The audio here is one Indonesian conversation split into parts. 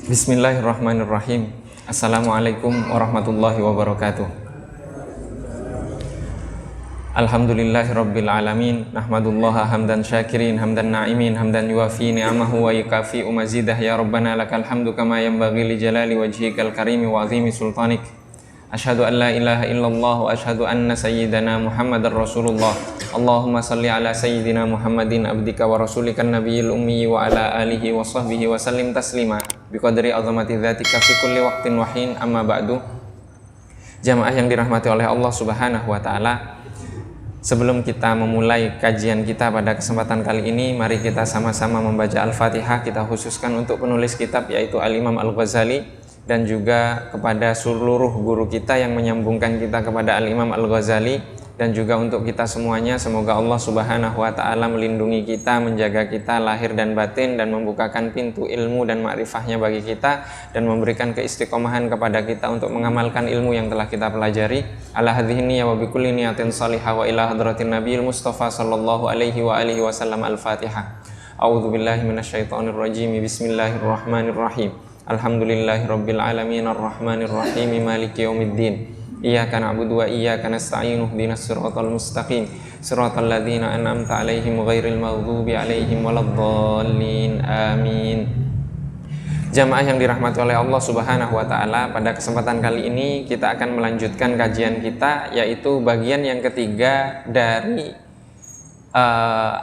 Bismillahirrahmanirrahim. Assalamualaikum warahmatullahi wabarakatuh. Alhamdulillahirabbil alamin. Nahmadullaha hamdan syakirin, hamdan na'imin, hamdan yuwafi ni'amahu wa yukafi'u mazidah. Ya Rabbana lakal hamdu kama yanbaghi li jalali wajhikal karimi wa azimi sultanik. Asyhadu an la ilaha illallah wa asyhadu anna sayyidana Muhammadar Rasulullah. Allahumma salli ala sayyidina Muhammadin abdika wa rasulikan nabiyil ummi wa ala alihi wa sahbihi wa sallim taslima biqadri azamati dzatika fi kulli waqtin wa hin, amma ba'du. Jamaah yang dirahmati oleh Allah Subhanahu wa taala, sebelum kita memulai kajian kita pada kesempatan kali ini, mari kita sama-sama membaca Al-Fatihah. Kita khususkan untuk penulis kitab yaitu Al-Imam Al-Ghazali, dan juga kepada seluruh guru kita yang menyambungkan kita kepada Al-Imam Al-Ghazali, dan juga untuk kita semuanya. Semoga Allah Subhanahu wa ta'ala melindungi kita, menjaga kita lahir dan batin, dan membukakan pintu ilmu dan ma'rifahnya bagi kita, dan memberikan keistiqomahan kepada kita untuk mengamalkan ilmu yang telah kita pelajari. Ala hadhihi niyya wa bikulli niyatin salihah wa ila hadratin nabiyil mustafa sallallahu alaihi wa alihi wasallam. Al-Fatihah. A'udzu billahi minasyaitonir rajim. Bismillahirrahmanirrahim. Alhamdulillahirabbil alamin arrahmanir rahim maliki yaumiddin. Iyyaka na'budu wa iyyaka nasta'in ihdinas siratal mustaqim siratal ladzina an'amta 'alaihim ghairil maghdubi 'alaihim waladdallin. Amin. Jamaah yang dirahmati oleh Allah Subhanahu wa taala, pada kesempatan kali ini kita akan melanjutkan kajian kita, yaitu bagian yang ketiga dari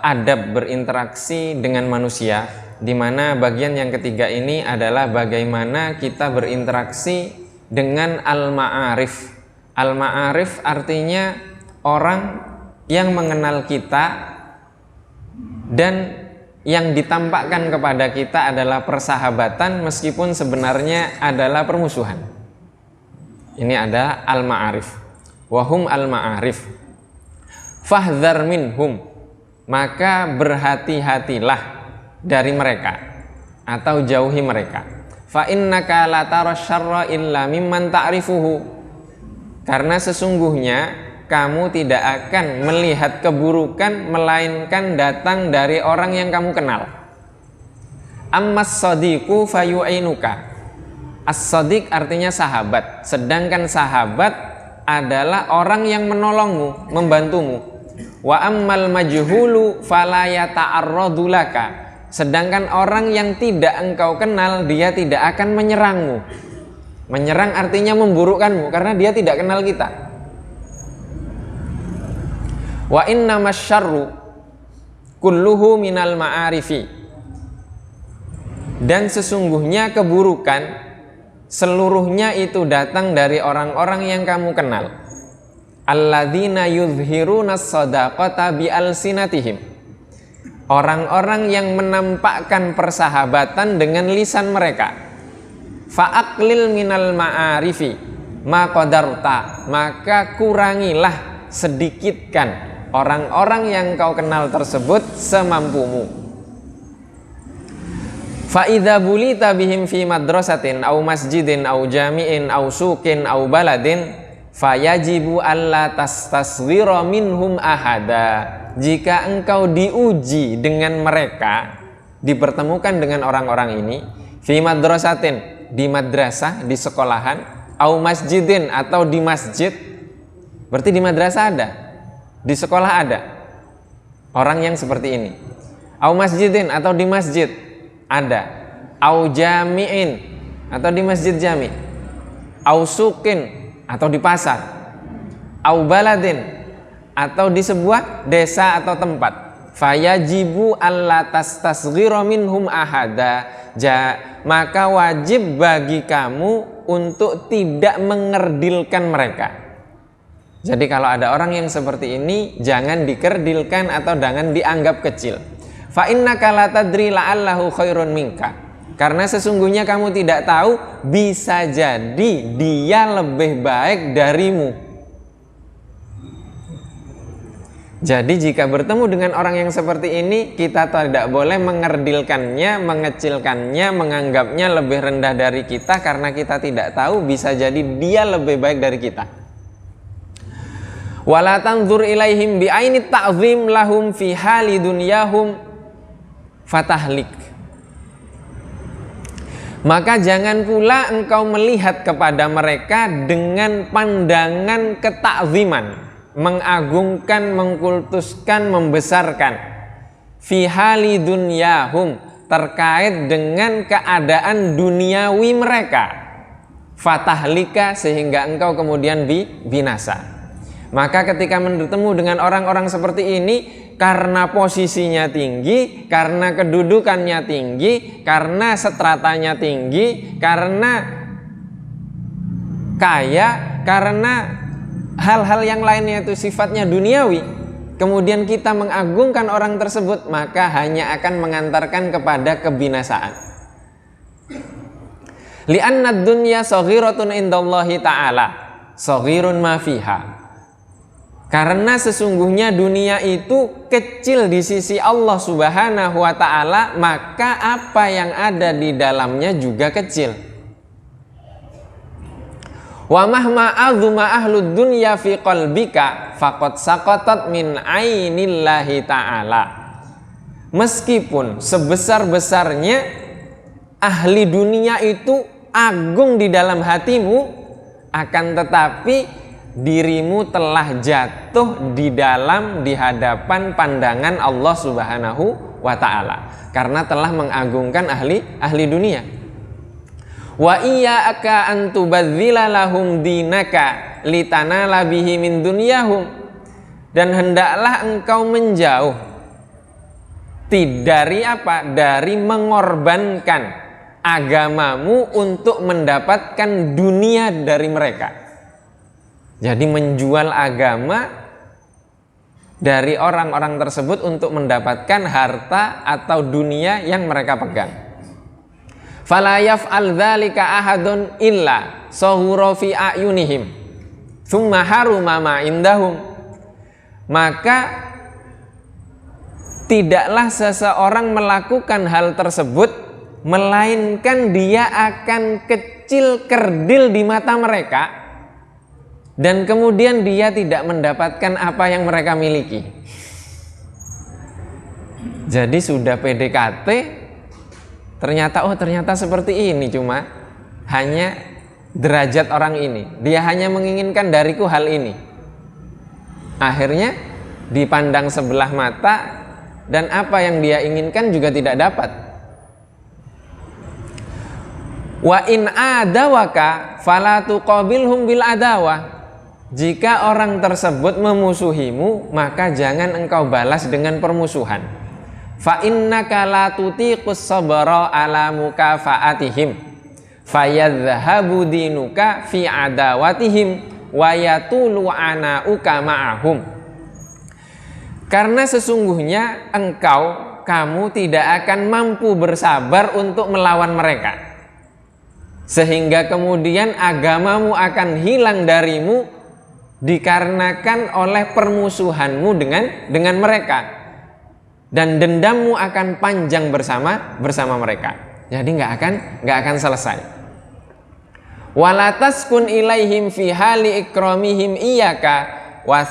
adab berinteraksi dengan manusia, di mana bagian yang ketiga ini adalah bagaimana kita berinteraksi dengan al-ma'arif. Al-ma'arif artinya orang yang mengenal kita dan yang ditampakkan kepada kita adalah persahabatan meskipun sebenarnya adalah permusuhan. Ini ada al-ma'arif. Wahum al-ma'arif. Fahdhar minhum, maka berhati-hatilah dari mereka atau jauhi mereka. Fa innaka la tara syarra illa mimman ta'rifuhu, karena sesungguhnya kamu tidak akan melihat keburukan melainkan datang dari orang yang kamu kenal. Ammas sadiqu fayu'inuka. As-sadiq artinya sahabat, sedangkan sahabat adalah orang yang menolongmu, membantumu. Wa ammal majhulu fala yata'arradu laka. Sedangkan orang yang tidak engkau kenal, dia tidak akan menyerangmu. Menyerang artinya memburukkanmu karena dia tidak kenal kita. Wa innamasy syarru kulluhu minal ma'arifi. Dan sesungguhnya keburukan seluruhnya itu datang dari orang-orang yang kamu kenal. Alladzina yuzhiruna shadaqata bi alsinatihim. Orang-orang yang menampakkan persahabatan dengan lisan mereka. Fa'aqlil minal ma'arifi ma qadarta, maka kurangilah, sedikitkan orang-orang yang kau kenal tersebut semampumu. Fa idza bulita bihim fi madrasatin au masjidin au jami'in au suqin au baladin fayajibu alla tastasghira minhum ahada. Jika engkau diuji dengan mereka, dipertemukan dengan orang-orang ini, fi madrasatin, di madrasah, di sekolahan, au masjidin, atau di masjid, berarti di madrasah ada, di sekolah ada orang yang seperti ini. Au masjidin, atau di masjid ada. Au jami'in, atau di masjid jami'. Au suqin, atau di pasar. Au baladin, atau di sebuah desa atau tempat. Fayajibu alla tastasghira minhum ahada. Maka wajib bagi kamu untuk tidak mengerdilkan mereka. Jadi kalau ada orang yang seperti ini, jangan dikerdilkan atau jangan dianggap kecil. Fa innaka la tadri la'allahu khairun minka. Karena sesungguhnya kamu tidak tahu, bisa jadi dia lebih baik darimu. Jadi jika bertemu dengan orang yang seperti ini, kita tidak boleh mengerdilkannya, mengecilkannya, menganggapnya lebih rendah dari kita, karena kita tidak tahu, bisa jadi dia lebih baik dari kita. Wala tanzur ilaihim bi aini ta'zim lahum fi hali dunyahum fatahlik. Maka jangan pula engkau melihat kepada mereka dengan pandangan ketakziman, mengagungkan, mengkultuskan, membesarkan. Fi hali dunyahum, terkait dengan keadaan duniawi mereka. Fatahlika, sehingga engkau kemudian binasa. Maka ketika bertemu dengan orang-orang seperti ini, karena posisinya tinggi, karena kedudukannya tinggi, karena stratanya tinggi, karena kaya, karena hal-hal yang lainnya itu sifatnya duniawi, kemudian kita mengagungkan orang tersebut, maka hanya akan mengantarkan kepada kebinasaan. Li'anna dunya saghiratun indallahi ta'ala, saghirun ma fiha. Karena sesungguhnya dunia itu kecil di sisi Allah Subhanahu wa ta'ala, maka apa yang ada di dalamnya juga kecil. Wa mahma azuma ahlud dunya fi qalbika faqad saqatat min ainillahi ta'ala. Meskipun sebesar-besarnya ahli dunia itu agung di dalam hatimu, akan tetapi dirimu telah jatuh di hadapan pandangan Allah Subhanahu wa ta'ala, karena telah mengagungkan ahli dunia. Wa iyyaka an tubadzila lahum dinaka litanala bihi min dunyahum, dan hendaklah engkau menjauh dari apa? Dari mengorbankan agamamu untuk mendapatkan dunia dari mereka. Jadi menjual agama dari orang-orang tersebut untuk mendapatkan harta atau dunia yang mereka pegang. Fala yaf'al dzalika ahadun illa sahura fi ayunihim tsumma haruma ma indahum. Maka tidaklah seseorang melakukan hal tersebut melainkan dia akan kecil kerdil di mata mereka, dan kemudian dia tidak mendapatkan apa yang mereka miliki. Jadi sudah PDKT, ternyata seperti ini, cuma hanya derajat orang ini, dia hanya menginginkan dariku hal ini. Akhirnya dipandang sebelah mata, dan apa yang dia inginkan juga tidak dapat. Wa in adawaka fala tuqabilhum bil adawah. Jika orang tersebut memusuhimu, maka jangan engkau balas dengan permusuhan. Fa innaka la tutiqus sabra ala mukafaatihim fayadhhabu dinuka fi adawatihim wa yatulu anauka ma'ahum. Karena sesungguhnya kamu tidak akan mampu bersabar untuk melawan mereka, sehingga kemudian agamamu akan hilang darimu dikarenakan oleh permusuhanmu dengan mereka, dan dendammu akan panjang bersama mereka. Jadi nggak akan selesai. Wala taskun ilaihim fi hali ikramihim iyyaka wa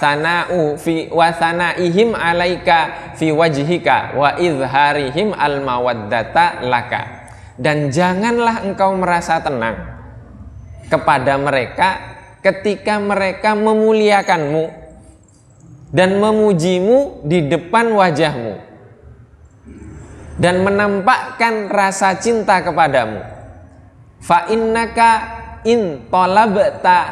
sanaihim alaika fi wajhika wa izharihim al mawaddata laka. Dan janganlah engkau merasa tenang kepada mereka ketika mereka memuliakanmu dan memujimu di depan wajahmu dan menampakkan rasa cinta kepadamu. Fa innaka in talabta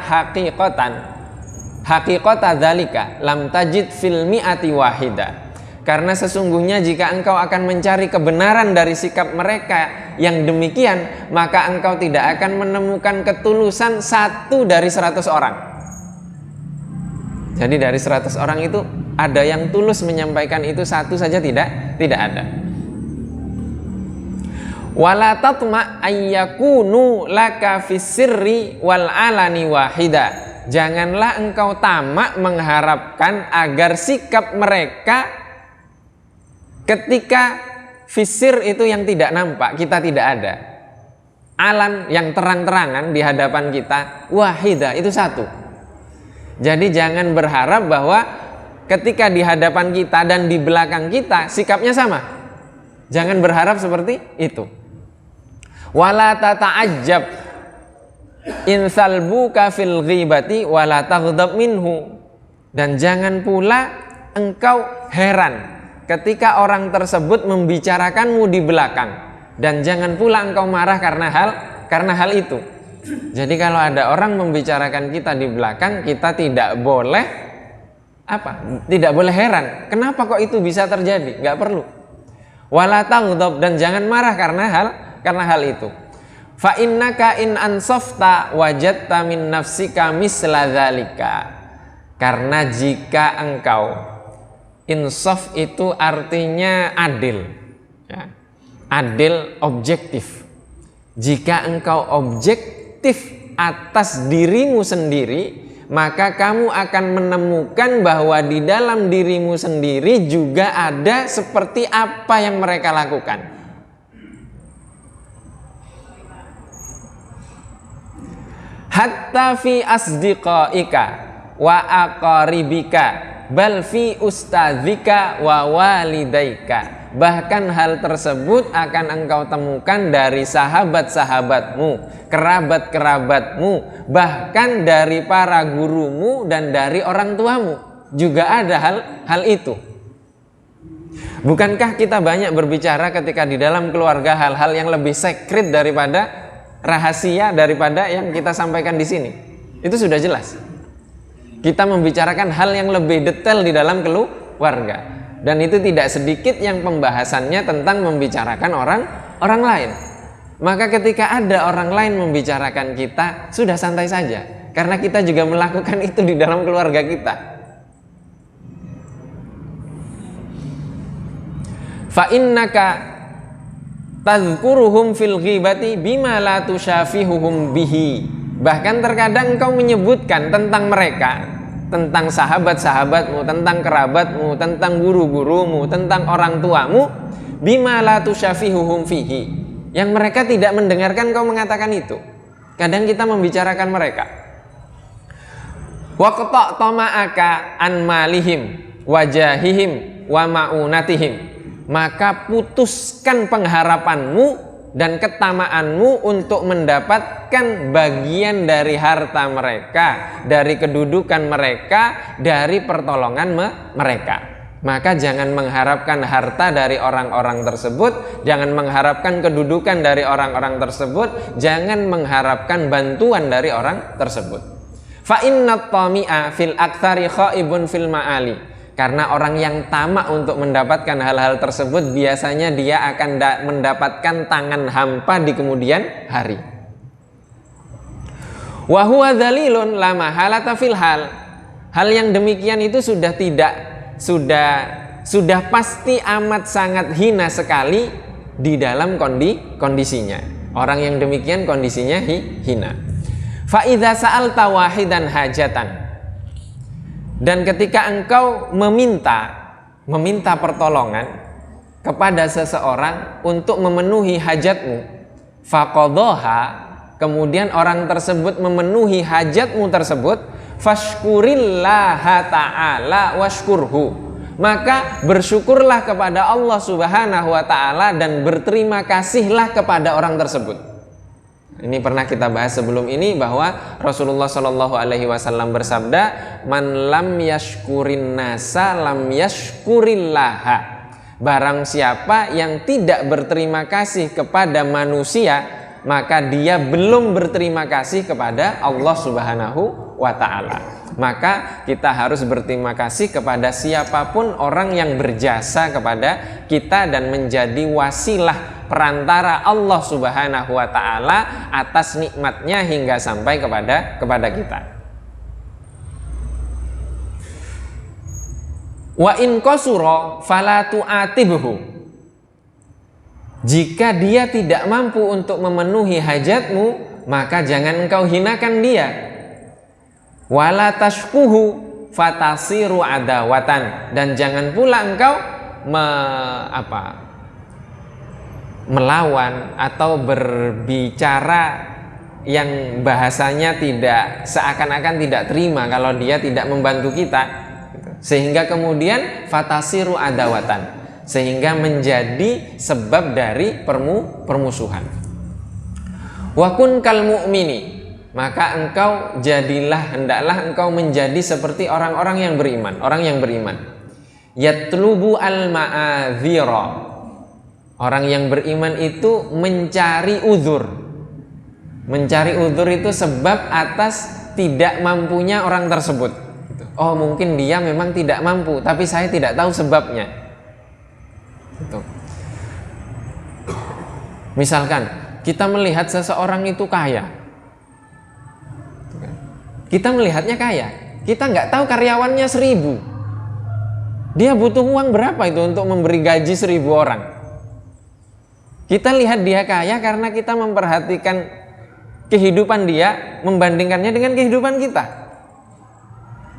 haqiqata dzalika lam tajid fil mi'ati wahida. Karena sesungguhnya jika engkau akan mencari kebenaran dari sikap mereka yang demikian, maka engkau tidak akan menemukan ketulusan 1 dari 100 orang. Jadi dari 100 orang itu ada yang tulus menyampaikan itu, 1 saja tidak ada. Wala tatma ayyakunu laka fis sirri wal alani wahida. Janganlah engkau tamak mengharapkan agar sikap mereka ketika fisir itu yang tidak nampak, kita tidak ada, alan yang terang-terangan di hadapan kita, wahida itu 1. Jadi jangan berharap bahwa ketika di hadapan kita dan di belakang kita sikapnya sama. Jangan berharap seperti itu. Wala tata'ajjab in salbuka fil ghibati wala taghdab minhu. Dan jangan pula engkau heran ketika orang tersebut membicarakanmu di belakang, dan jangan pula engkau marah karena hal itu. Jadi kalau ada orang membicarakan kita di belakang, kita tidak boleh tidak boleh heran. Kenapa kok itu bisa terjadi? Enggak perlu. Wala taghdab, dan jangan marah karena hal itu. Fa innaka in ansafta wajadta min nafsika misla dzalika. Karena jika engkau, insaf itu artinya adil, ya. Adil, objektif. Jika engkau objektif atas dirimu sendiri, maka kamu akan menemukan bahwa di dalam dirimu sendiri juga ada seperti apa yang mereka lakukan. Hatta fi asdiqaika wa aqaribika bal fi ustadzika wa walidaika. Bahkan hal tersebut akan engkau temukan dari sahabat-sahabatmu, kerabat-kerabatmu, bahkan dari para gurumu dan dari orang tuamu juga ada hal itu. Bukankah kita banyak berbicara ketika di dalam keluarga hal-hal yang lebih secret daripada rahasia daripada yang kita sampaikan di sini? Itu sudah jelas. Kita membicarakan hal yang lebih detail di dalam keluarga, dan itu tidak sedikit yang pembahasannya tentang membicarakan orang lain. Maka ketika ada orang lain membicarakan kita, sudah santai saja, karena kita juga melakukan itu di dalam keluarga kita. Fa innaka tadhkuruhum fil ghibati bima la tusyafihuhum bihi. Bahkan terkadang engkau menyebutkan tentang mereka, tentang sahabat-sahabatmu, tentang kerabatmu, tentang guru-gurumu, tentang orang tuamu, bima la tusyafihuhum fihi, yang mereka tidak mendengarkan kau mengatakan itu. Kadang kita membicarakan mereka. Waqta' tama'aka an malihim wajahihim wa ma'unatihim. Maka putuskan pengharapanmu dan ketamaanmu untuk mendapatkan bagian dari harta mereka, dari kedudukan mereka, dari pertolongan mereka. Maka jangan mengharapkan harta dari orang-orang tersebut, jangan mengharapkan kedudukan dari orang-orang tersebut, jangan mengharapkan bantuan dari orang tersebut. Fa innat tami'a fil aktsari khaibun fil ma'ali. Karena orang yang tamak untuk mendapatkan hal-hal tersebut, biasanya dia akan mendapatkan tangan hampa di kemudian hari. Wa huwa dzalilun la mahalata fil hal. Hal yang demikian itu sudah pasti amat sangat hina sekali di dalam kondisinya. Orang yang demikian kondisinya hina. Fa idza sa'alta wahidan hajatan. Dan ketika engkau meminta pertolongan kepada seseorang untuk memenuhi hajatmu, faqadhaha, kemudian orang tersebut memenuhi hajatmu tersebut, fashkurillaha ta'ala washkurhu, maka bersyukurlah kepada Allah Subhanahu wa ta'ala dan berterima kasihlah kepada orang tersebut. Ini pernah kita bahas sebelum ini bahwa Rasulullah Shallallahu Alaihi Wasallam bersabda, "Man lam yashkurin nasa lam yashkurillaha." Barang siapa yang tidak berterima kasih kepada manusia, maka dia belum berterima kasih kepada Allah Subhanahu wa Ta'ala. Maka kita harus berterima kasih kepada siapapun orang yang berjasa kepada kita dan menjadi wasilah perantara Allah Subhanahu wa Ta'ala atas nikmatnya hingga sampai kepada kita. Wa in qasura fala tu'atibhu. Jika dia tidak mampu untuk memenuhi hajatmu, maka jangan engkau hinakan dia. Wala tashkuhu fatasiru adawatan, dan jangan pula engkau melawan atau berbicara yang bahasanya tidak seakan-akan tidak terima kalau dia tidak membantu kita, sehingga kemudian fatasiru adawatan, sehingga menjadi sebab dari permusuhan. Wa kun kal mu'mini, maka engkau jadilah, hendaklah engkau menjadi seperti orang-orang yang beriman, orang yang beriman. Yatlubu al ma'adzira, orang yang beriman itu mencari uzur. Mencari uzur itu sebab atas tidak mampunya orang tersebut. Oh, mungkin dia memang tidak mampu, tapi saya tidak tahu sebabnya. Gitu. Misalkan kita melihat seseorang itu kaya, kita melihatnya kaya, kita nggak tahu karyawannya 1000. Dia butuh uang berapa itu untuk memberi gaji 1000 orang. Kita lihat dia kaya karena kita memperhatikan kehidupan dia, membandingkannya dengan kehidupan kita.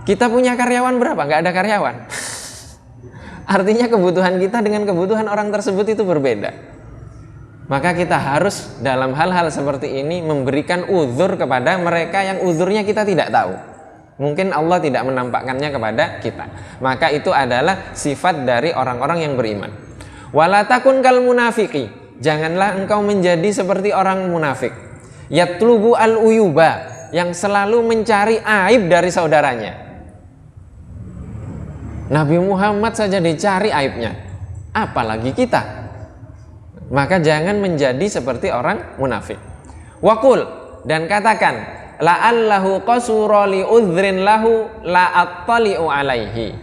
Kita punya karyawan berapa? Nggak ada karyawan. Artinya kebutuhan kita dengan kebutuhan orang tersebut itu berbeda. Maka kita harus dalam hal-hal seperti ini memberikan uzur kepada mereka yang uzurnya kita tidak tahu. Mungkin Allah tidak menampakkannya kepada kita. Maka itu adalah sifat dari orang-orang yang beriman. Wala takun kal munafiki, janganlah engkau menjadi seperti orang munafik. Yatlubu al uyuba, yang selalu mencari aib dari saudaranya. Nabi Muhammad saja dicari aibnya, apalagi kita. Maka jangan menjadi seperti orang munafik. Waqul, dan katakan, la'allahu qasura li udhrin lahu la'attali'u alaihi.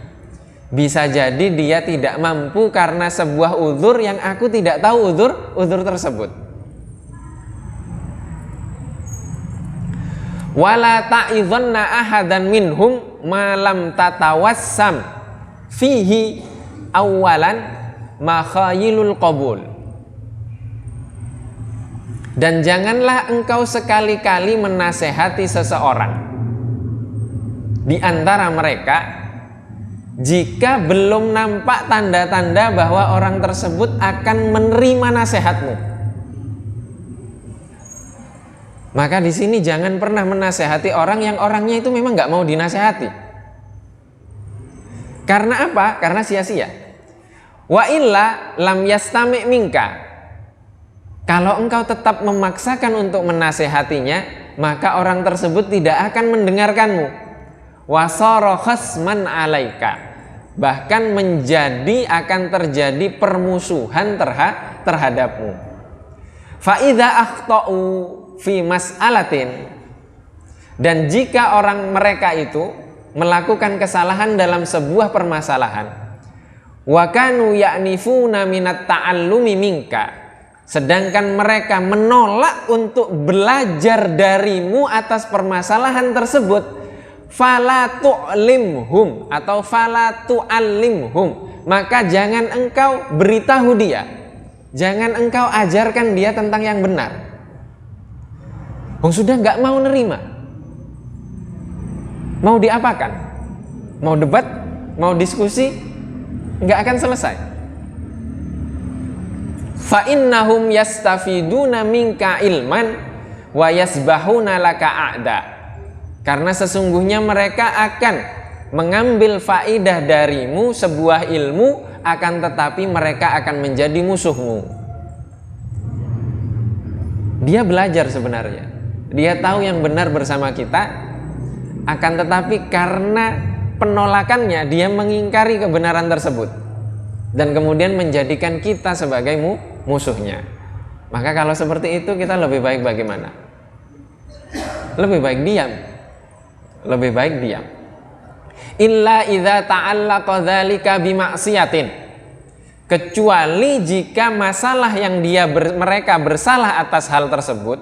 Bisa jadi dia tidak mampu karena sebuah uzur yang aku tidak tahu uzur tersebut. Wala ta'idhanna ahadan minhum ma lam tatawassam fihi awalan makhayilul qabul. Dan janganlah engkau sekali-kali menasehati seseorang di antara mereka jika belum nampak tanda-tanda bahwa orang tersebut akan menerima nasihatmu. Maka di sini jangan pernah menasehati orang yang orangnya itu memang nggak mau dinasehati. Karena apa? Karena sia-sia. Wa illa lam yastami' minka. Kalau engkau tetap memaksakan untuk menasehatinya, maka orang tersebut tidak akan mendengarkanmu. Wasara khasman alaika, bahkan akan terjadi permusuhan terhadapmu. Fa idza akhta'u fi mas'alatin, dan jika orang mereka itu melakukan kesalahan dalam sebuah permasalahan, wa kanu ya'nifuna minat ta'allumi minka, sedangkan mereka menolak untuk belajar darimu atas permasalahan tersebut, fala tu'limhum atau fala tu'allimhum, maka jangan engkau beritahu dia, jangan engkau ajarkan dia tentang yang benar. Sudah nggak mau nerima, mau diapakan? Mau debat? Mau diskusi? Nggak akan selesai. Fa innahum yastafiduna minka ilman wa yasbahuna laka a'da. Karena sesungguhnya mereka akan mengambil faidah darimu sebuah ilmu, akan tetapi mereka akan menjadi musuhmu. Dia belajar sebenarnya, dia tahu yang benar bersama kita, akan tetapi karena penolakannya dia mengingkari kebenaran tersebut dan kemudian menjadikan kita sebagai musuhnya. Maka kalau seperti itu kita lebih baik bagaimana? Lebih baik diam. Lebih baik diam. Illa idza ta'allaqa dzalika bima'siyatin, kecuali jika masalah yang mereka bersalah atas hal tersebut,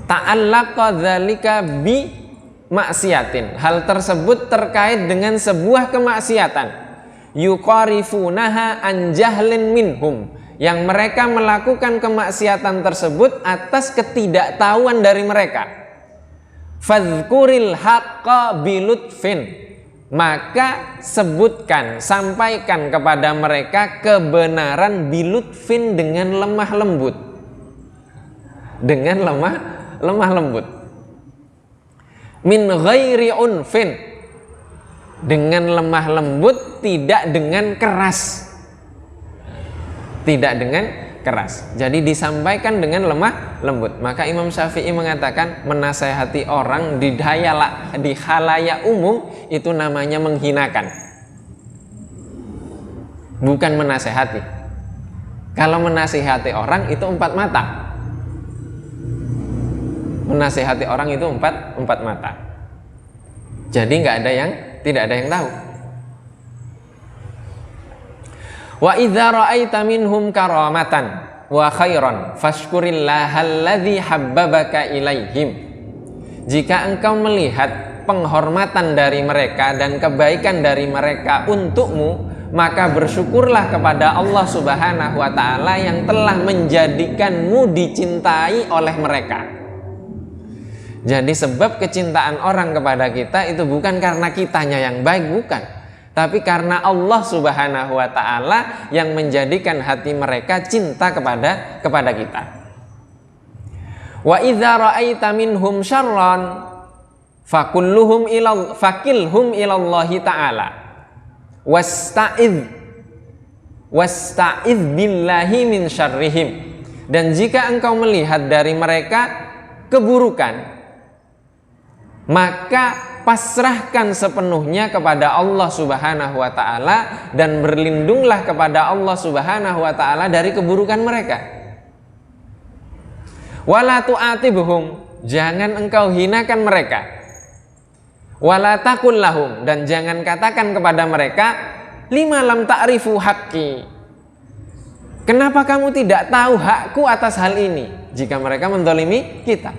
ta'allaqa dzalika bima'siyatin, hal tersebut terkait dengan sebuah kemaksiatan, yuqarifunaha an jahlin minhum, yang mereka melakukan kemaksiatan tersebut atas ketidaktahuan dari mereka. Fadhkuril haqqa bilutfin, maka sebutkan, sampaikan kepada mereka kebenaran bilutfin, dengan lemah lembut, dengan lemah lembut, min ghairi unfin, dengan lemah lembut, tidak dengan keras, tidak dengan keras. Jadi disampaikan dengan lemah lembut. Maka Imam Syafi'i mengatakan menasehati orang di khalayak umum itu namanya menghinakan, bukan menasehati. Kalau menasehati orang itu empat mata. Menasehati orang itu empat mata. Jadi tidak ada yang tahu. Wa idza ra'aita minhum karamatan wa khairan fashkurillahu habbabaka ilaihim. Jika engkau melihat penghormatan dari mereka dan kebaikan dari mereka untukmu, maka bersyukurlah kepada Allah Subhanahu wa taala yang telah menjadikanmu dicintai oleh mereka. Jadi sebab kecintaan orang kepada kita itu bukan karena kitanya yang baik, bukan. Tapi karena Allah Subhanahu wa taala yang menjadikan hati mereka cinta kepada kita. Wa idza ra'aita minhum syarran fakilhum ilallahi ta'ala wasta'idz billahi min syarrihim. Dan jika engkau melihat dari mereka keburukan, maka pasrahkan sepenuhnya kepada Allah Subhanahu wa taala dan berlindunglah kepada Allah Subhanahu wa taala dari keburukan mereka. Wala tu'atibhum, jangan engkau hinakan mereka. Wala taqul lahum, dan jangan katakan kepada mereka, lima lam ta'rifu haqqi, kenapa kamu tidak tahu hakku atas hal ini, jika mereka menzalimi kita.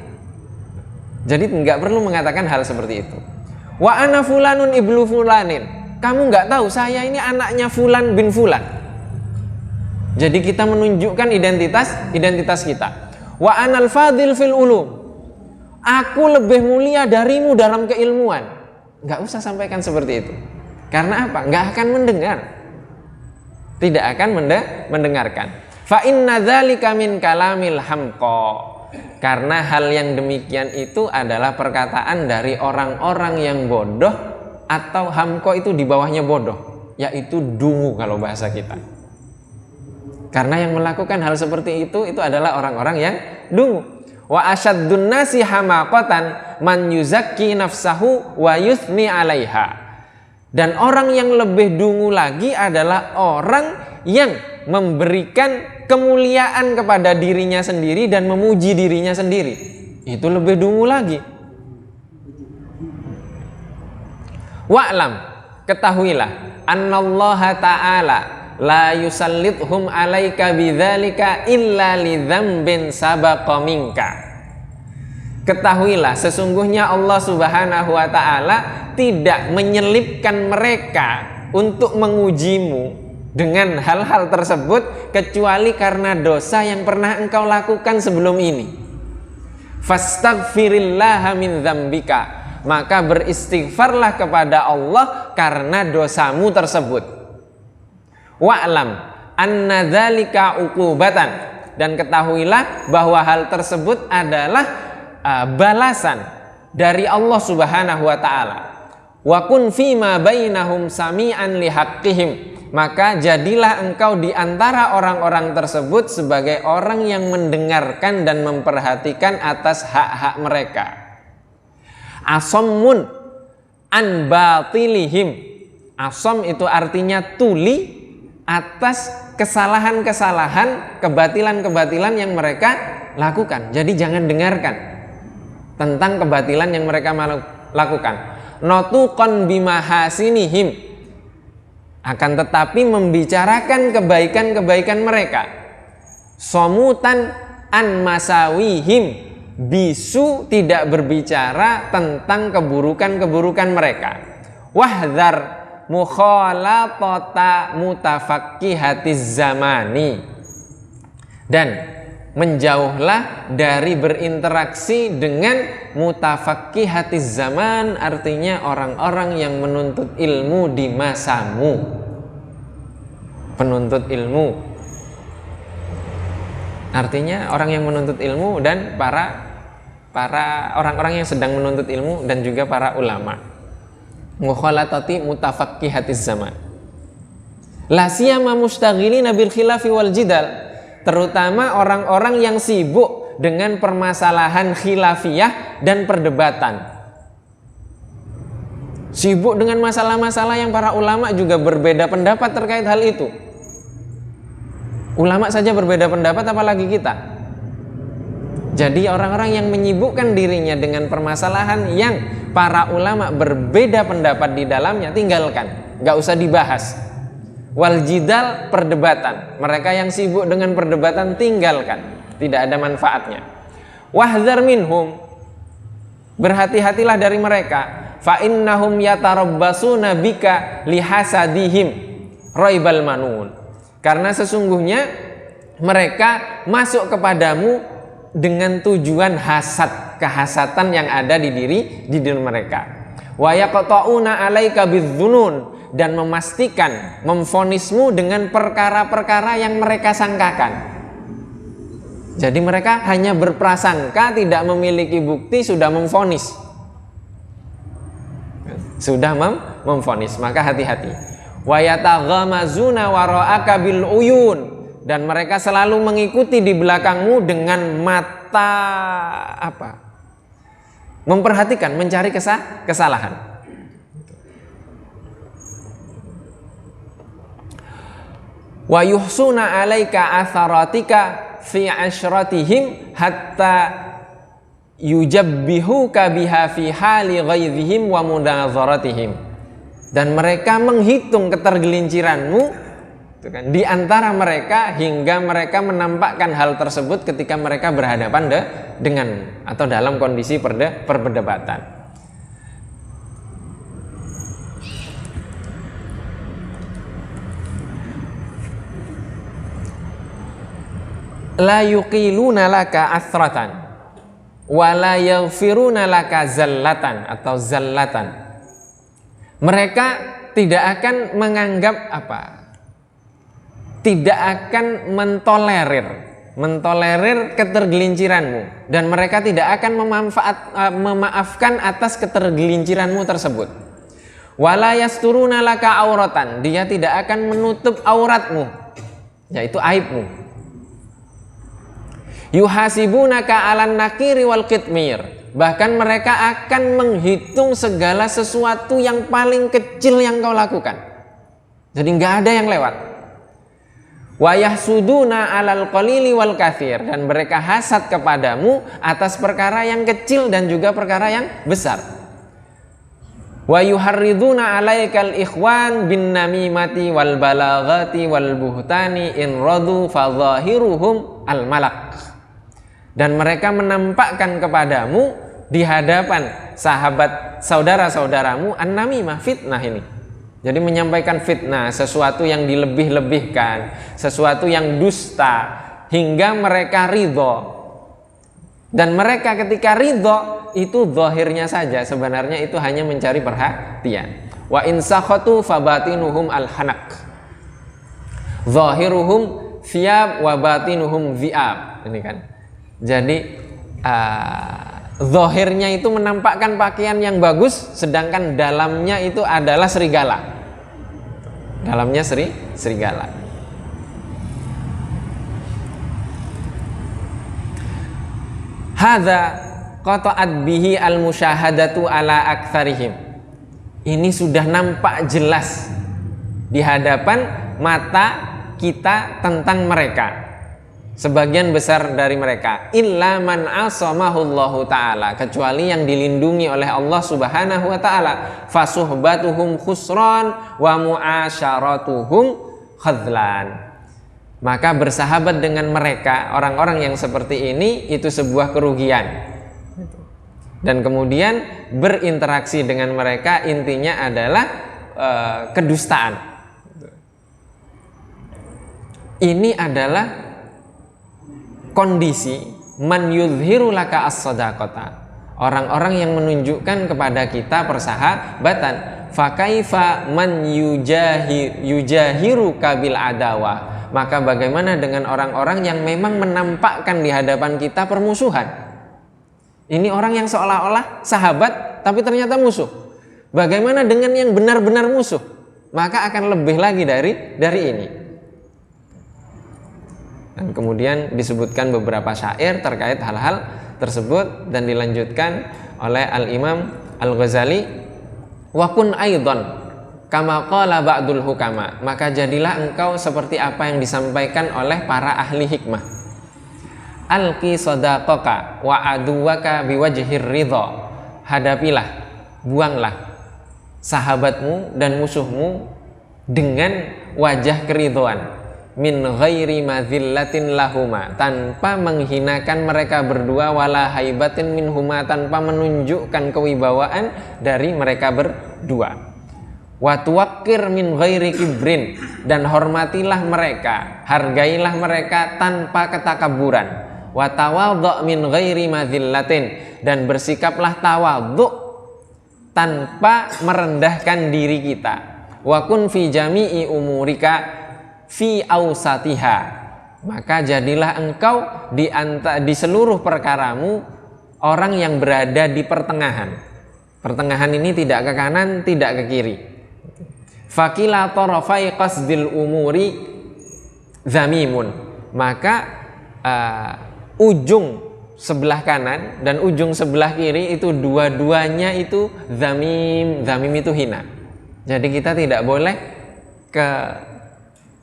Jadi nggak perlu mengatakan hal seperti itu. Wa ana fulanun ibnu fulanin, kamu nggak tahu saya ini anaknya fulan bin fulan. Jadi kita menunjukkan identitas kita. Wa anal fadil fil ulum, aku lebih mulia darimu dalam keilmuan. Nggak usah sampaikan seperti itu. Karena apa? Nggak akan mendengar. Tidak akan mendengarkan. Fa inna dzalika min kalamil hamqa. Karena hal yang demikian itu adalah perkataan dari orang-orang yang bodoh, atau hamko itu di bawahnya bodoh, yaitu dungu kalau bahasa kita. Karena yang melakukan hal seperti itu adalah orang-orang yang dungu. Wa asyaddun nasi hamaqatan man yuzakki nafsahu wa yuthni 'alaiha. Dan orang yang lebih dungu lagi adalah orang yang memberikan kemuliaan kepada dirinya sendiri dan memuji dirinya sendiri. Itu lebih dungu lagi. Wa'lam, ketahuilah, annallaha ta'ala la yusallithum 'alaika bidzalika illa lidzambin sabaqa minka. Ketahuilah, sesungguhnya Allah Subhanahu wa taala tidak menyelipkan mereka untuk mengujimu dengan hal-hal tersebut kecuali karena dosa yang pernah engkau lakukan sebelum ini. Fastaghfirillaha min dzambika, maka beristighfarlah kepada Allah karena dosamu tersebut. Wa'lam anna dzalika uqubatan, dan ketahuilah bahwa hal tersebut adalah balasan dari Allah Subhanahu wa taala. Wa kun fima bainahum sami'an lihaqqihim, maka jadilah engkau di antara orang-orang tersebut sebagai orang yang mendengarkan dan memperhatikan atas hak-hak mereka. Asammun an batilihim. Asam itu artinya tuli atas kesalahan-kesalahan, kebatilan-kebatilan yang mereka lakukan. Jadi jangan dengarkan tentang kebatilan yang mereka lakukan. Notuqan bimahasinihim, akan tetapi membicarakan kebaikan-kebaikan mereka. Somutan an masawihim, bisu tidak berbicara tentang keburukan-keburukan mereka. Wahdhar mukhalatata mutafaqqihatiz zamani, dan menjauhlah dari berinteraksi dengan mutafaqqihatiz zaman, artinya orang-orang yang menuntut ilmu di masamu. Penuntut ilmu artinya orang yang menuntut ilmu dan para orang-orang yang sedang menuntut ilmu dan juga para ulama. Mukhalatati mutafaqqihatiz zaman. La siyama mustaghilina bil khilafi wal jidal, terutama orang-orang yang sibuk dengan permasalahan khilafiyah dan perdebatan. Sibuk dengan masalah-masalah yang para ulama juga berbeda pendapat terkait hal itu. Ulama saja berbeda pendapat, apalagi kita. Jadi orang-orang yang menyibukkan dirinya dengan permasalahan yang para ulama berbeda pendapat di dalamnya, tinggalkan, gak usah dibahas. Wal jidal, perdebatan. Mereka yang sibuk dengan perdebatan, tinggalkan, tidak ada manfaatnya. Wahdhar minhum, berhati-hatilah dari mereka. Fa innahum yatarabbasuna bika lihasadihim raibal manun. Karena sesungguhnya mereka masuk kepadamu dengan tujuan hasad, kehasatan yang ada di diri mereka. Wa yaqta'una 'alaika bidzunun, dan memastikan, memvonismu dengan perkara-perkara yang mereka sangkakan. Jadi mereka hanya berprasangka, tidak memiliki bukti, sudah memvonis. Sudah memvonis, maka hati-hati. Wa yataghamazuna wara'aka bil uyun, dan mereka selalu mengikuti di belakangmu dengan mata apa? Memperhatikan, mencari kesalahan. Wa yuhsuna 'alaika atharatika fi ashratihim hatta yujabbihuka biha fi hali ghaidhihim wa mudazaratihim. Dan mereka menghitung ketergelinciranmu di antara mereka hingga mereka menampakkan hal tersebut ketika mereka berhadapan dengan atau dalam kondisi perdebatan. La yuqiluna laka athratan wala yaghfiruna laka zallatan atau zallatan. Mereka tidak akan menganggap apa? Tidak akan mentolerir ketergelinciranmu, dan mereka tidak akan memaafkan atas ketergelinciranmu tersebut. Wala yasturuna laka auratan, dia tidak akan menutup auratmu, yaitu aibmu. Yuhasibunaka 'alan nakiri wal kitmir, bahkan mereka akan menghitung segala sesuatu yang paling kecil yang kau lakukan. Jadi nggak ada yang lewat. Wa yahsuduna 'alal qalili wal katsir, dan mereka hasad kepadamu atas perkara yang kecil dan juga perkara yang besar. Wa yuharriduna 'alaikal ikhwan bin namimati wal balaghati wal buhtani in radu fadhahiruhum al malak. Dan mereka menampakkan kepadamu di hadapan sahabat saudara-saudaramu an-namimah, fitnah ini. Jadi menyampaikan fitnah, sesuatu yang dilebih-lebihkan, sesuatu yang dusta, hingga mereka ridho. Dan mereka ketika ridho itu zahirnya saja, sebenarnya itu hanya mencari perhatian. Wa in sakhatu fabatinuhum al-hanak, zahiruhum thiyab wa batinuhum dhi'ab. Ini kan. Jadi zahirnya itu menampakkan pakaian yang bagus, sedangkan dalamnya itu adalah serigala. Dalamnya serigala. Hadza qata'at bihi al-musyahadatu ala aktsarihim. Ini sudah nampak jelas di hadapan mata kita tentang mereka. Sebagian besar dari mereka, illa man asamahullahu ta'ala, kecuali yang dilindungi oleh Allah subhanahu wa ta'ala. Fasuhbatuhum khusran wa mu'asyaratuhum khadlan. Maka bersahabat dengan mereka, orang-orang yang seperti ini, itu sebuah kerugian. Dan kemudian berinteraksi dengan mereka, intinya adalah kedustaan. Ini adalah kondisi man yudhiru laka as-sadaqata, orang-orang yang menunjukkan kepada kita persahabatan. Fakaifa man yujahiru kabil adawah, maka bagaimana dengan orang-orang yang memang menampakkan di hadapan kita permusuhan. Ini orang yang seolah-olah sahabat tapi ternyata musuh. Bagaimana dengan yang benar-benar musuh? Maka akan lebih lagi dari ini. Dan kemudian disebutkan beberapa syair terkait hal-hal tersebut dan dilanjutkan oleh Al-Imam Al-Ghazali, wa kun aidon kama qala ba'dul hukama, maka jadilah engkau seperti apa yang disampaikan oleh para ahli hikmah. Alqi sadaqaka wa aduwaka biwajhir ridha, hadapilah, buanglah sahabatmu dan musuhmu dengan wajah keridhaan, min ghairi madzillatin lahuma, tanpa menghinakan mereka berdua, wala haibatin minhuma, tanpa menunjukkan kewibawaan dari mereka berdua. Wa tuwaqqir min ghairi kibrin, dan hormatilah mereka, hargailah mereka tanpa ketakaburan. Wa tawadhu min ghairi madzillatin, dan bersikaplah tawadhu tanpa merendahkan diri kita. Wa kun fi jami'i umurika fi ausatiha, maka jadilah engkau di seluruh perkaramu orang yang berada di pertengahan. Pertengahan ini tidak ke kanan, tidak ke kiri. Fakila tarafai qasdil umuri zamimun, maka ujung sebelah kanan dan ujung sebelah kiri itu dua-duanya itu zamim. Zamim itu hina. Jadi kita tidak boleh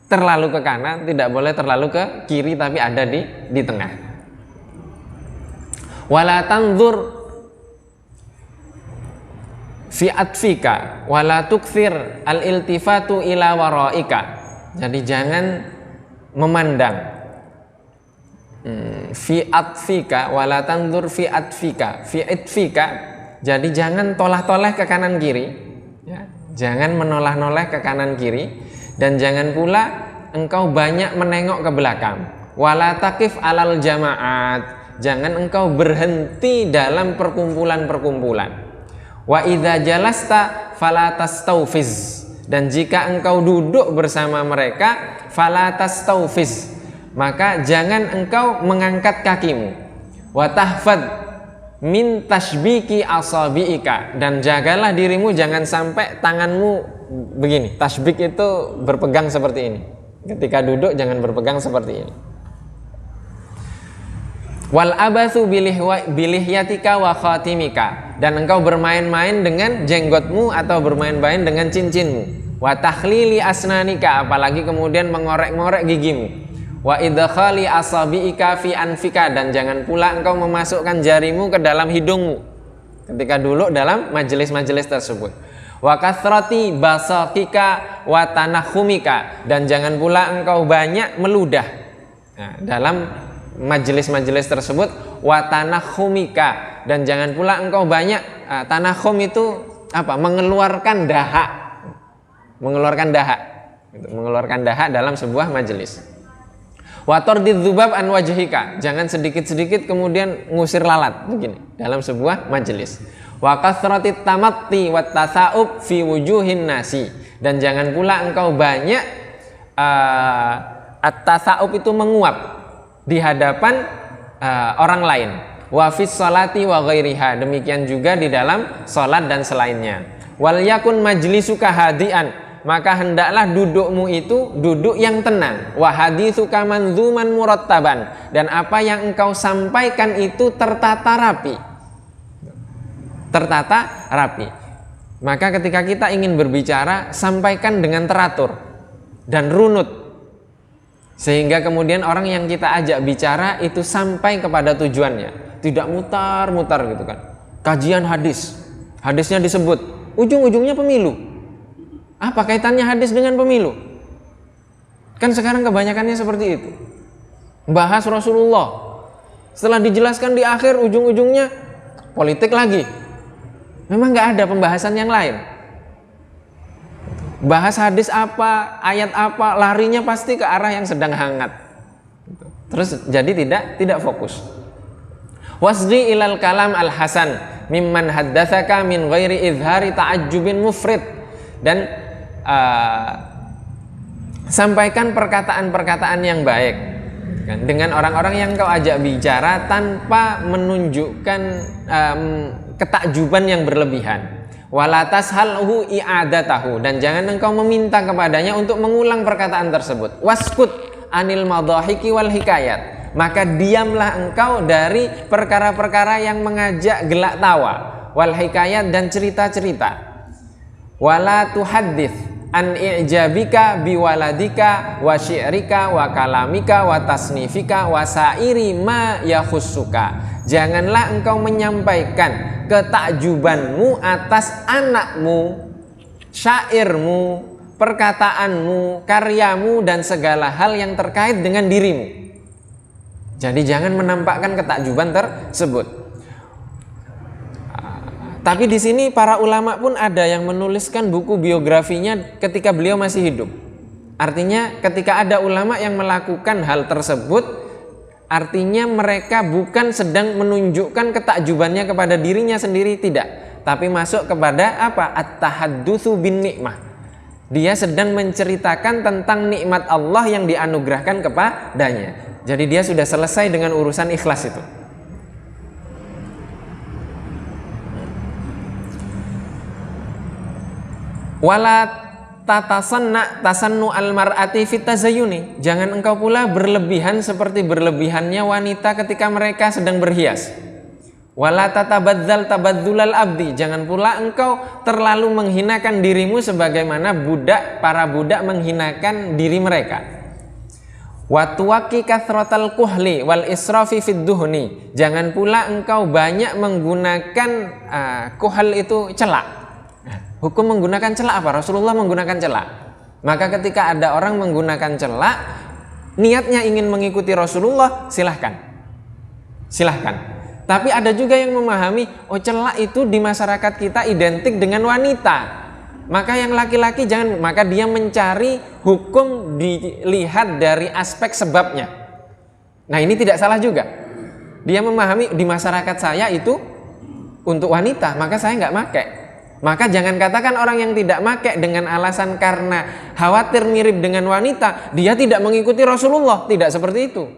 terlalu ke kanan, tidak boleh terlalu ke kiri, tapi ada di tengah. Wala tanzur fi atfika wala tukthir al-iltifatu ila waraika. Jadi jangan memandang fi atfika wala tanzur fi atfika. Fi atfika, jadi jangan tolah-toleh ke kanan kiri, ya. Jangan menoleh-noleh ke kanan kiri, dan jangan pula engkau banyak menengok ke belakang. Wala taqif alal jamaat, jangan engkau berhenti dalam perkumpulan-perkumpulan. Wa idza jalasta fala tastaufiz, dan jika engkau duduk bersama mereka fala tastaufiz, maka jangan engkau mengangkat kakimu. Wa tahfad min tashbiki asabiika, dan jagalah dirimu jangan sampai tanganmu begini. Tashbik itu berpegang seperti ini. Ketika duduk jangan berpegang seperti ini. Wal abathu bilihyatika wa khatimika, dan engkau bermain-main dengan jenggotmu atau bermain-main dengan cincinmu. Wa takhlili asnanika, apalagi kemudian mengorek-ngorek gigimu. Wa idkhali asabiika fi anfika, dan jangan pula engkau memasukkan jarimu ke dalam hidungmu ketika duduk dalam majelis-majelis tersebut. Wa kathrati basaqika wa tanahumika, dan jangan pula engkau banyak meludah dalam majelis-majelis tersebut. Wa tanahumika, dan jangan pula engkau banyak tanahum itu apa? Mengeluarkan dahak. Mengeluarkan dahak dalam sebuah majelis. Wa tardid dzubab an wajhika, jangan sedikit-sedikit kemudian ngusir lalat begini dalam sebuah majelis. Wa kathratit tamatti wat tasa'ub fi wujuhin nasi, dan jangan pula engkau banyak at-tasa'ub itu menguap di hadapan orang lain. Wa fis salati wa ghairiha, demikian juga di dalam salat dan selainnya. Wal yakun majlisuka hadian, maka hendaklah dudukmu itu duduk yang tenang. Wa haditsuka manzuman murattaban, dan apa yang engkau sampaikan itu tertata rapi. Tertata rapi. Maka ketika kita ingin berbicara, sampaikan dengan teratur dan runut, sehingga kemudian orang yang kita ajak bicara itu sampai kepada tujuannya, tidak mutar-mutar gitu kan. Kajian hadisnya disebut, ujung-ujungnya pemilu. Apa kaitannya hadis dengan pemilu? Kan sekarang kebanyakannya seperti itu. Bahas Rasulullah, setelah dijelaskan di akhir, ujung-ujungnya politik lagi. Memang nggak ada pembahasan yang lain. Bahas hadis apa, ayat apa, larinya pasti ke arah yang sedang hangat. Terus jadi tidak fokus. Wasdi ilal kalam al hasan mimman haddatsaka min ghairi izhari ta'ajjubin mufrid, dan sampaikan perkataan-perkataan yang baik dengan orang-orang yang kau ajak bicara tanpa menunjukkan ketakjuban yang berlebihan. Wala tashalhu i'adatahu, dan jangan engkau meminta kepadanya untuk mengulang perkataan tersebut. Waskut anil madahiki wal hikayat. Maka diamlah engkau dari perkara-perkara yang mengajak gelak tawa, wal hikayat dan cerita-cerita. Wala tuhaddits an i'jabika biwaladika wa syi'rika wa kalamika wa tasnifika wa sairi ma yakhussuka. Janganlah engkau menyampaikan ketakjubanmu atas anakmu, syairmu, perkataanmu, karyamu dan segala hal yang terkait dengan dirimu. Jadi jangan menampakkan ketakjuban tersebut. Tapi di sini para ulama pun ada yang menuliskan buku biografinya ketika beliau masih hidup. Artinya ketika ada ulama yang melakukan hal tersebut, artinya mereka bukan sedang menunjukkan ketakjubannya kepada dirinya sendiri, tidak. Tapi masuk kepada apa? At-tahaddutsu bin nikmah. Dia sedang menceritakan tentang nikmat Allah yang dianugerahkan kepadanya. Jadi dia sudah selesai dengan urusan ikhlas itu. Wala tasannu al-mar'ati fit tazayyuni. Jangan engkau pula berlebihan seperti berlebihannya wanita ketika mereka sedang berhias. Wala tatabadzal tabadzulal abdi. Jangan pula engkau terlalu menghinakan dirimu sebagaimana para budak menghinakan diri mereka. Wa tuwaqi kathratal kuhli wal israfi fid duhni. Jangan pula engkau banyak menggunakan kuhal itu celak. Hukum menggunakan celak apa? Rasulullah menggunakan celak. Maka ketika ada orang menggunakan celak, niatnya ingin mengikuti Rasulullah, silahkan. Tapi ada juga yang memahami, celak itu di masyarakat kita identik dengan wanita. Maka yang laki-laki jangan, maka dia mencari hukum dilihat dari aspek sebabnya. Nah ini tidak salah juga. Dia memahami di masyarakat saya itu untuk wanita, maka saya nggak pakai. Maka jangan katakan orang yang tidak pakai dengan alasan karena khawatir mirip dengan wanita, dia tidak mengikuti Rasulullah. Tidak seperti itu.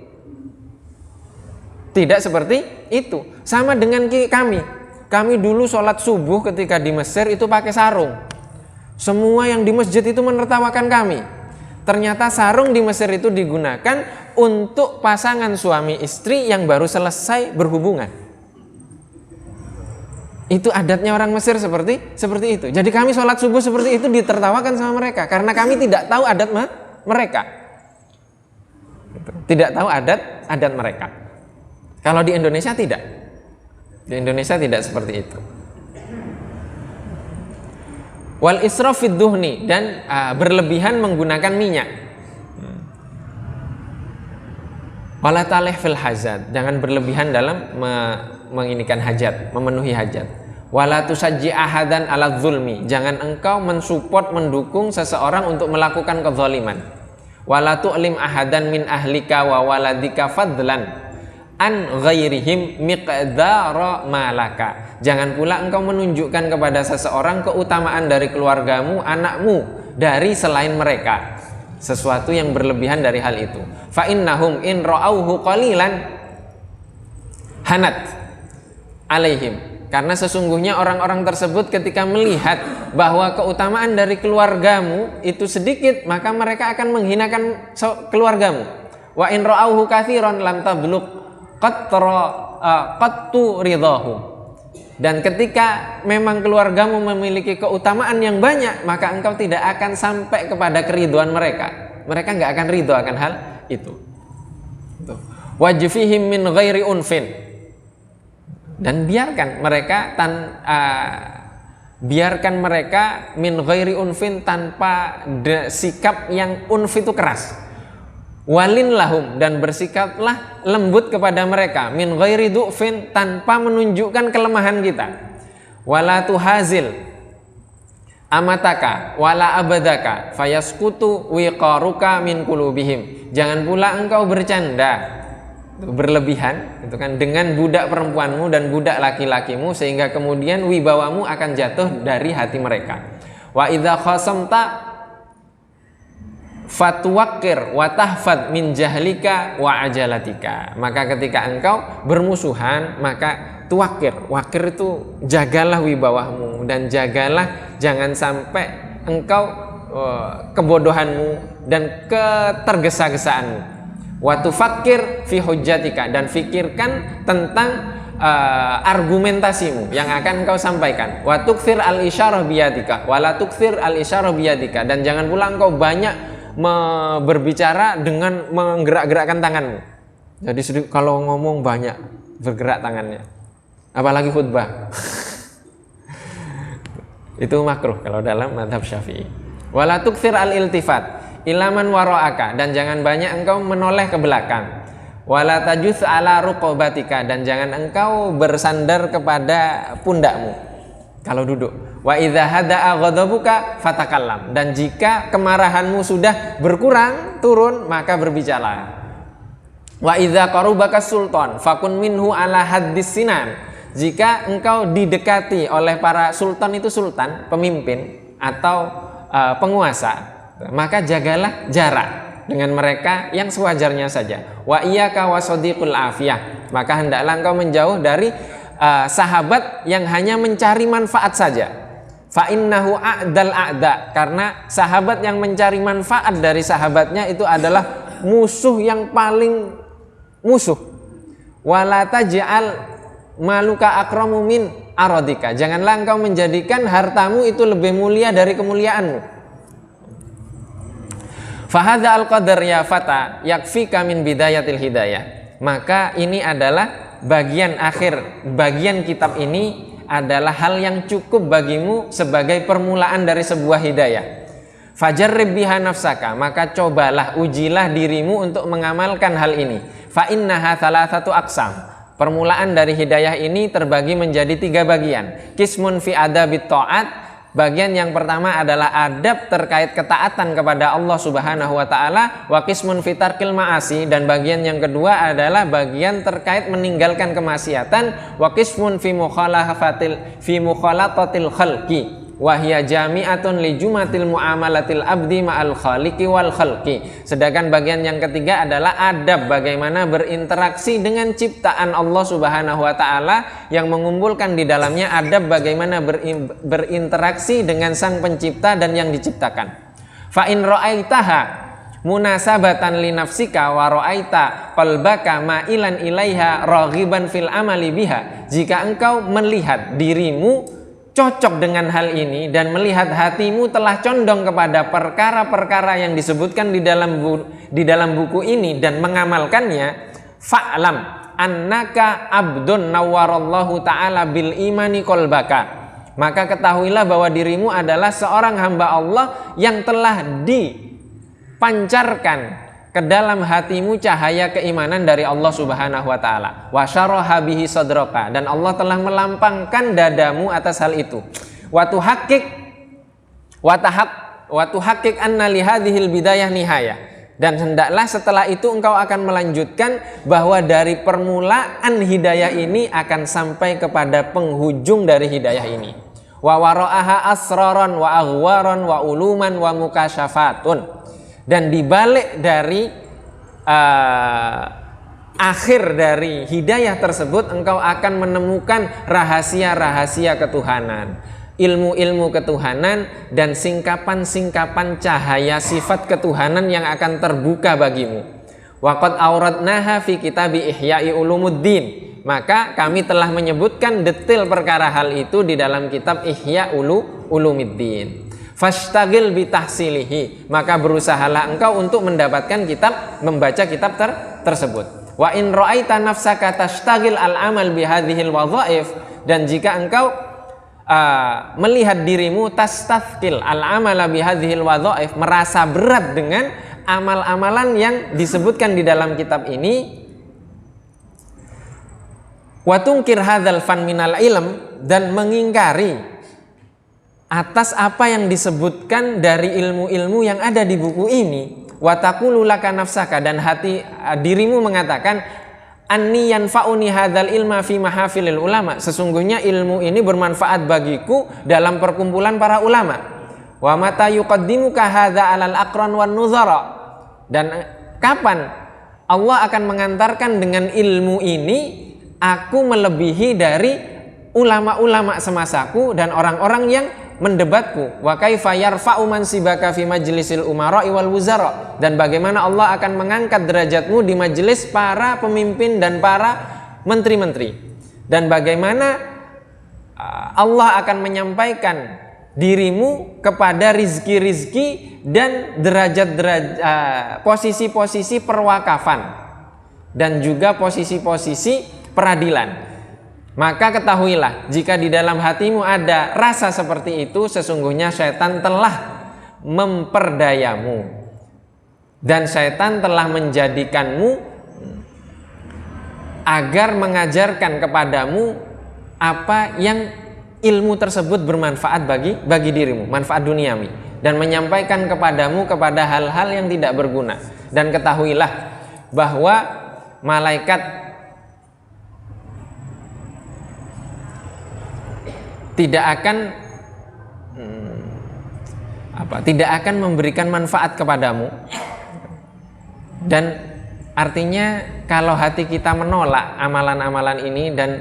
Tidak seperti itu. Sama dengan kami. Kami dulu sholat subuh ketika di Mesir itu pakai sarung. Semua yang di masjid itu menertawakan kami. Ternyata sarung di Mesir itu digunakan untuk pasangan suami istri yang baru selesai berhubungan. Itu adatnya orang Mesir seperti itu. Jadi kami sholat subuh seperti itu ditertawakan sama mereka karena kami tidak tahu adat mereka. Tidak tahu adat mereka. Kalau di Indonesia tidak. Di Indonesia tidak seperti itu. Wal israf fid duhni, dan berlebihan menggunakan minyak. Wala talih fil hajat, jangan berlebihan dalam menginikan hajat, memenuhi hajat. Wala tusajji ahadan ala zulmi, jangan engkau mensupport, mendukung seseorang untuk melakukan kezaliman. Wala tu'lim ahadan min ahlika wa waladika fadlan an ghairihim miqdara malaka. Jangan pula engkau menunjukkan kepada seseorang keutamaan dari keluargamu, anakmu dari selain mereka, sesuatu yang berlebihan dari hal itu. Fa innahum in ra'auhu qalilan hanat alaihim, karena sesungguhnya orang-orang tersebut ketika melihat bahwa keutamaan dari keluargamu itu sedikit, maka mereka akan menghinakan keluargamu. Wa in ra'auhu katsiran lam tablugh qattu ridahu. Dan ketika memang keluargamu memiliki keutamaan yang banyak, maka engkau tidak akan sampai kepada keridhaan mereka. Mereka nggak akan ridho akan hal itu. Wajfihim min ghairi unfin, dan biarkan mereka min ghairi unfin, tanpa sikap yang unf itu keras. Walin lahum, dan bersikaplah lembut kepada mereka, min ghairi du'fin, tanpa menunjukkan kelemahan kita. Wala tuhazil amataka wala abadaka fayaskutu wiqaruka min qulubihim. Jangan pula engkau bercanda berlebihan itu kan dengan budak perempuanmu dan budak laki-lakimu, sehingga kemudian wibawamu akan jatuh dari hati mereka. Wa idza khasamta fatwakir wa tahfad min jahlika wa ajalatika. Maka ketika engkau bermusuhan, maka tuwakir, wakir itu jagalah wibawahmu, dan jagalah jangan sampai engkau kebodohanmu dan ketergesa-gesaanmu. Wa tufakkir fi hujjatika, dan fikirkan tentang argumentasimu yang akan engkau sampaikan. Wa tukthir al-isyarah biyadika wa la tukthir al-isyarah biyadika, dan jangan pula engkau banyak berbicara dengan menggerak-gerakkan tanganmu. Jadi kalau ngomong banyak bergerak tangannya, apalagi khutbah. Itu makruh kalau dalam mazhab Syafi'i. Wa la tukthir al-iltifat ilaman wara'aka, dan jangan banyak engkau menoleh ke belakang. Wala tajus ala ruqabatika, dan jangan engkau bersandar kepada pundakmu kalau duduk. Wa idza hada'a ghadabuka fatakallam, dan jika kemarahanmu sudah berkurang turun maka berbicara. Wa idza qarubaka sultan fakun minhu ala haddis sinan, jika engkau didekati oleh para sultan, itu sultan pemimpin atau penguasa, maka jagalah jarak dengan mereka yang sewajarnya saja. Wa iyyaka wasadiqul afiyah, maka hendaklah engkau menjauh dari sahabat yang hanya mencari manfaat saja. Fa innahu a'dal a'da, karena sahabat yang mencari manfaat dari sahabatnya itu adalah musuh yang paling musuh. Wala taj'al maluka akramu min aradika, janganlah engkau menjadikan hartamu itu lebih mulia dari kemuliaanmu. Fahadha al-qadar ya fata yakfika min bidayatil hidayah, maka ini adalah bagian akhir, bagian kitab ini adalah hal yang cukup bagimu sebagai permulaan dari sebuah hidayah. Fajarrib biha nafsaka, maka cobalah, ujilah dirimu untuk mengamalkan hal ini. Fa innaha thalathatu aqsam, permulaan dari hidayah ini terbagi menjadi 3 bagian. Qismun fi adabit ta'at, bagian yang pertama adalah adab terkait ketaatan kepada Allah Subhanahu wa taala. Wa qismun fi tarkil ma'asi, dan bagian yang kedua adalah bagian terkait meninggalkan kemaksiatan. Wa qismun fi mukhalatatil khalqi wa hiya jami'atun li jumatil muamalatil abdi ma'al khaliqi wal khalqi. Sedangkan bagian yang ketiga adalah adab bagaimana berinteraksi dengan ciptaan Allah Subhanahu wa taala, yang mengumpulkan di dalamnya adab bagaimana berinteraksi dengan Sang Pencipta dan yang diciptakan. Fa in ra'aitaha munasabatan li nafsika wa ra'aita qalbaka ma'ilan ilaiha raghiban fil amali biha, jika engkau melihat dirimu cocok dengan hal ini dan melihat hatimu telah condong kepada perkara-perkara yang disebutkan di dalam buku ini dan mengamalkannya, fa'lam annaka abdun nawwarallahu ta'ala bil imani qalbaka, maka ketahuilah bahwa dirimu adalah seorang hamba Allah yang telah dipancarkan ke dalam hatimu cahaya keimanan dari Allah Subhanahu wa taala. Wa syaraha bihi sadraka, dan Allah telah melampangkan dadamu atas hal itu. Wa tuhaqqiq anna li hadhil bidayah nihayah, dan hendaklah setelah itu engkau akan melanjutkan bahwa dari permulaan hidayah ini akan sampai kepada penghujung dari hidayah ini. Wa wara'aha asraran wa aghwaran wa uluman wa mukasyafatun, dan dibalik dari akhir dari hidayah tersebut engkau akan menemukan rahasia-rahasia ketuhanan, ilmu-ilmu ketuhanan, dan singkapan-singkapan cahaya sifat ketuhanan yang akan terbuka bagimu. Waqad auradnaha fi kitabi Ihya'i Ulumuddin, maka kami telah menyebutkan detail perkara hal itu di dalam kitab Ihya Ulumuddin. Fashtagil bitahsilihi, maka berusahalah engkau untuk mendapatkan membaca kitab tersebut. Wa in ra'aita nafsaka tashtagil al-amal bihadhil wadhaif, dan jika engkau melihat dirimu tastafkil al-amala bihadhil wadhaif, merasa berat dengan amal-amalan yang disebutkan di dalam kitab ini, wa tungkir hadzal fan minal ilm, dan mengingkari atas apa yang disebutkan dari ilmu-ilmu yang ada di buku ini, wa taqulu laka nafsaka, dan dirimu mengatakan anni yanfa'uni hadzal ilma fi mahafilil ulama, sesungguhnya ilmu ini bermanfaat bagiku dalam perkumpulan para ulama. Wa mata yuqaddimuka hadza 'alal aqran wan nuzara, dan kapan Allah akan mengantarkan dengan ilmu ini aku melebihi dari ulama-ulama semasaku dan orang-orang yang mendebatku. Wa kaifa yarfa'u mansibaka fi majlisil umara'i wal wuzara, dan bagaimana Allah akan mengangkat derajatmu di majelis para pemimpin dan para menteri-menteri, dan bagaimana Allah akan menyampaikan dirimu kepada rizki-rizki dan derajat-derajat posisi-posisi perwakafan dan juga posisi-posisi peradilan. Maka ketahuilah, jika di dalam hatimu ada rasa seperti itu, sesungguhnya syaitan telah memperdayamu dan syaitan telah menjadikanmu agar mengajarkan kepadamu apa yang ilmu tersebut bermanfaat bagi dirimu, manfaat duniawi, dan menyampaikan kepadamu kepada hal-hal yang tidak berguna. Dan ketahuilah bahwa malaikat tidak akan memberikan manfaat kepadamu. Dan artinya kalau hati kita menolak amalan-amalan ini dan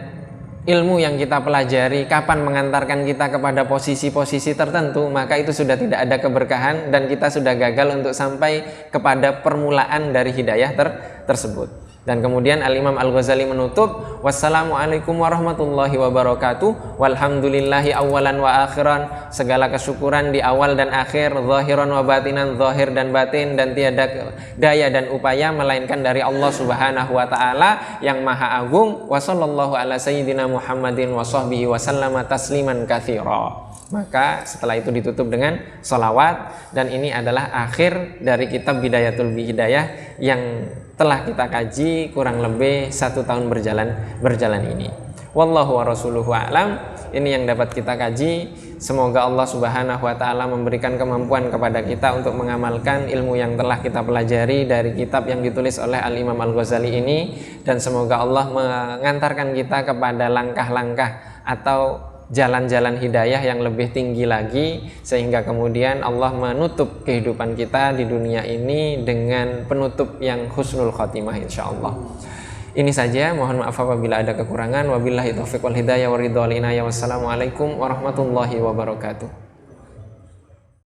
ilmu yang kita pelajari kapan mengantarkan kita kepada posisi-posisi tertentu, maka itu sudah tidak ada keberkahan dan kita sudah gagal untuk sampai kepada permulaan dari hidayah tersebut. Dan kemudian Al-Imam Al-Ghazali menutup, wassalamualaikum warahmatullahi wabarakatuh, walhamdulillahi awalan wa akhiran, segala kesyukuran di awal dan akhir, zahiran wa batinan, zahir dan batin, dan tiada daya dan upaya melainkan dari Allah subhanahu wa ta'ala yang maha agung. Wa sallallahu ala sayyidina Muhammadin wa sahbihi wa sallama tasliman katsira. Maka setelah itu ditutup dengan sholawat, dan ini adalah akhir dari kitab Bidayatul Hidayah yang telah kita kaji kurang lebih 1 tahun berjalan ini. Wallahu wa rasuluhu a'lam. Ini yang dapat kita kaji. Semoga Allah subhanahu wa ta'ala memberikan kemampuan kepada kita untuk mengamalkan ilmu yang telah kita pelajari dari kitab yang ditulis oleh Al-Imam Al-Ghazali ini, dan semoga Allah mengantarkan kita kepada langkah-langkah atau jalan-jalan hidayah yang lebih tinggi lagi, sehingga kemudian Allah menutup kehidupan kita di dunia ini dengan penutup yang husnul khotimah insyaallah. Ini saja, mohon maaf apabila ada kekurangan. Wabillahi taufiq wal hidayah wa ridha wal inayah. Wassalamualaikum warahmatullahi wabarakatuh.